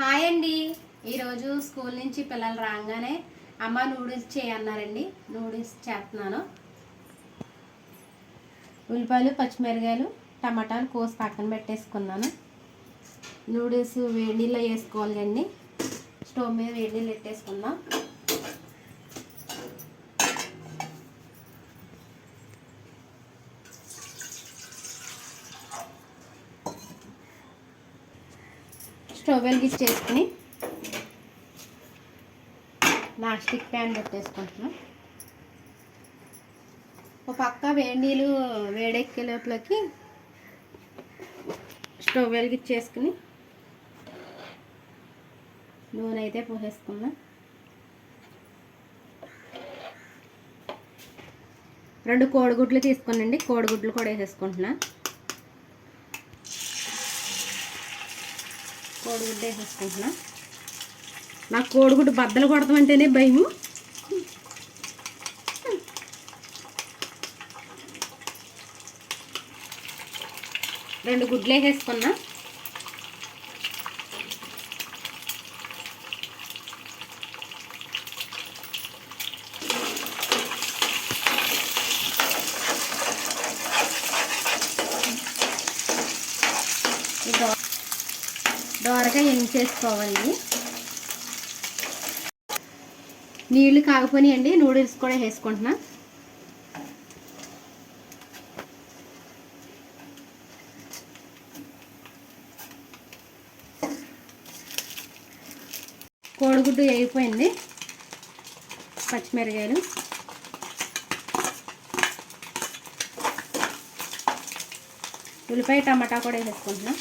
Hi అండి. ఈరోజు school నుంచి పిల్లలు రాగానే అమ్మ నూడిల్స్ చేయన్నారండి. నూడిల్స్ చేస్తున్నాను. ఉల్లిపాయలు, పచ్చిమిరకాయలు, టమాటాలు కోసి పక్కన పెట్టేసుకున్నాను. నూడిల్స్ వేడి నీళ్ళలో వేసుకోవాలండి. స్టవ్ మీద వేడి నీళ్ళు పెట్టేసుకుందాం. స్టవ్ వెలిగించేసుకుని నాన్ స్టిక్ ప్యాన్ పెట్టేసుకుంటున్నాం. ఒక పక్క వేడి నీళ్ళు వేడెక్కే లోపలికి స్టవ్ వెలిగించేసుకుని నూనె అయితే పోసేసుకుందాం. 2 కోడిగుడ్లు తీసుకునండి. కోడిగుడ్లు కూడా వేసేసుకుంటున్నా. కోడిగుడ్డు వేసేసుకుంటున్నా. నాకు కోడిగుడ్డు బద్దలు కొడతామంటేనే భయము. రెండు గుడ్లు వేసేసుకున్నా. దోరగా ఎంచేసుకోవాలి. నీళ్ళు కాకపోయినాయండి. నూడిల్స్ కూడా వేసుకుంటున్నా. కోడిగుడ్డు వేగిపోయింది. పచ్చిమిరకాయలు, ఉల్లిపాయ, టమాటా కూడా వేసుకుంటున్నా.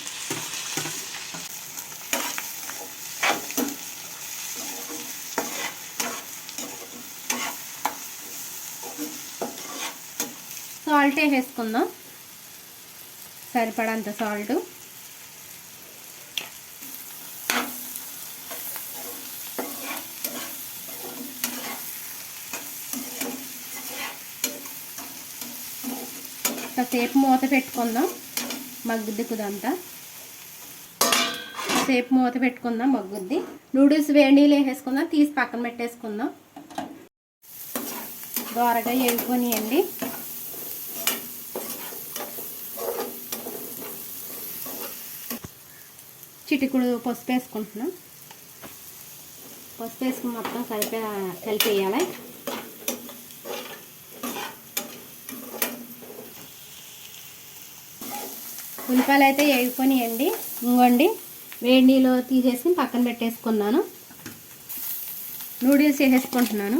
సాల్ట్ వేసుకుందాం. సరిపడంత సాల్ట్. కాసేపు మూత పెట్టుకుందాం. మగ్గుద్ది కుదంతా. సేపు మూత పెట్టుకుందాం, మగ్గుద్ది. నూడిల్స్ వేడి నీళ్ళు వేసేసుకుందాం. తీసి పక్కన పెట్టేసుకుందాం. దోరగా వేగిపోనియండి. చిటికుడు పసుపు వేసుకుంటున్నాం. పసుపు వేసుకుని మొత్తం కలిపేయాలి. ఉల్లిపాయలు అయితే వేగిపోనియండి. ఇంకోండి వేడి నీళ్ళు తీసేసి పక్కన పెట్టేసుకున్నాను. నూడిల్స్ వేసేసుకుంటున్నాను.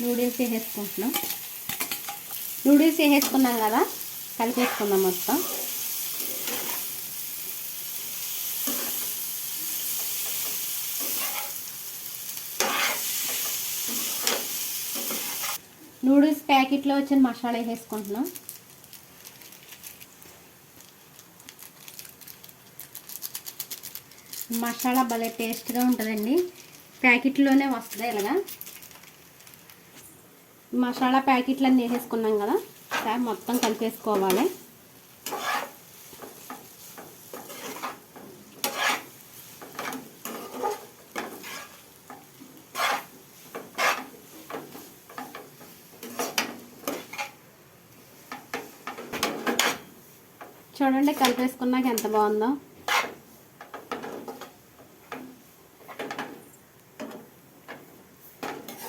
నూడిల్స్ వేసేసుకున్నాం కదా, కలిపేసుకుందాం మొత్తం. నూడిల్స్ ప్యాకెట్లో వచ్చిన మసాలా వేసేసుకుంటున్నాం. మసాలా భలే టేస్ట్గా ఉంటుందండి. ప్యాకెట్లోనే వస్తుంది ఇలాగా. మసాలా ప్యాకెట్లన్నీ వేసేసుకున్నాం కదా, మొత్తం కలిపేసుకోవాలి. చూడండి కలిపేసుకున్నాక ఎంత బాగుందో.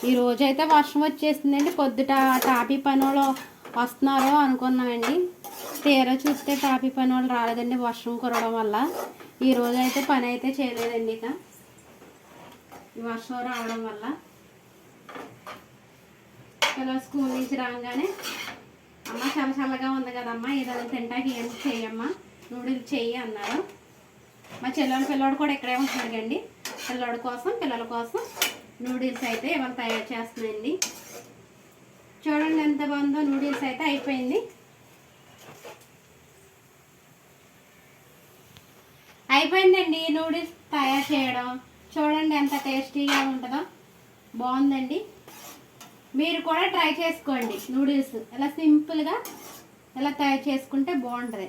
ఈరోజు అయితే వర్షం వచ్చేసిందండి. పొద్దుట టాపీ పని వాళ్ళు వస్తున్నారో అనుకున్నామండి. తీరా చూస్తే టాపీ పని వాళ్ళు రాలేదండి, వర్షం కురవడం వల్ల. ఈరోజు అయితే పని అయితే చేయలేదండి. ఇక వర్షం రావడం వల్ల పిల్లలు స్కూల్ నుంచి రాగానే అమ్మ చాలా చల్లగా ఉంది కదమ్మా, ఏదైనా తింటాకి ఏం చెయ్యమ్మా, నూడిల్స్ చెయ్యి అన్నారు. మా పిల్లోడు కూడా ఇక్కడే ఉంటున్నాడు కండి. పిల్లల కోసం నూడిల్స్ అయితే ఇవాళ తయారు చేస్తున్నాయండి. చూడండి ఎంత బాగుందో. నూడిల్స్ అయితే అయిపోయింది. అయిపోయిందండి నూడిల్స్ తయారు చేయడం. చూడండి ఎంత టేస్టీగా ఉంటుందో. బాగుందండి. మీరు కూడా ట్రై చేసుకోండి. నూడిల్స్ ఇలా సింపుల్గా ఇలా తయారు చేసుకుంటే బాగుంటుంది.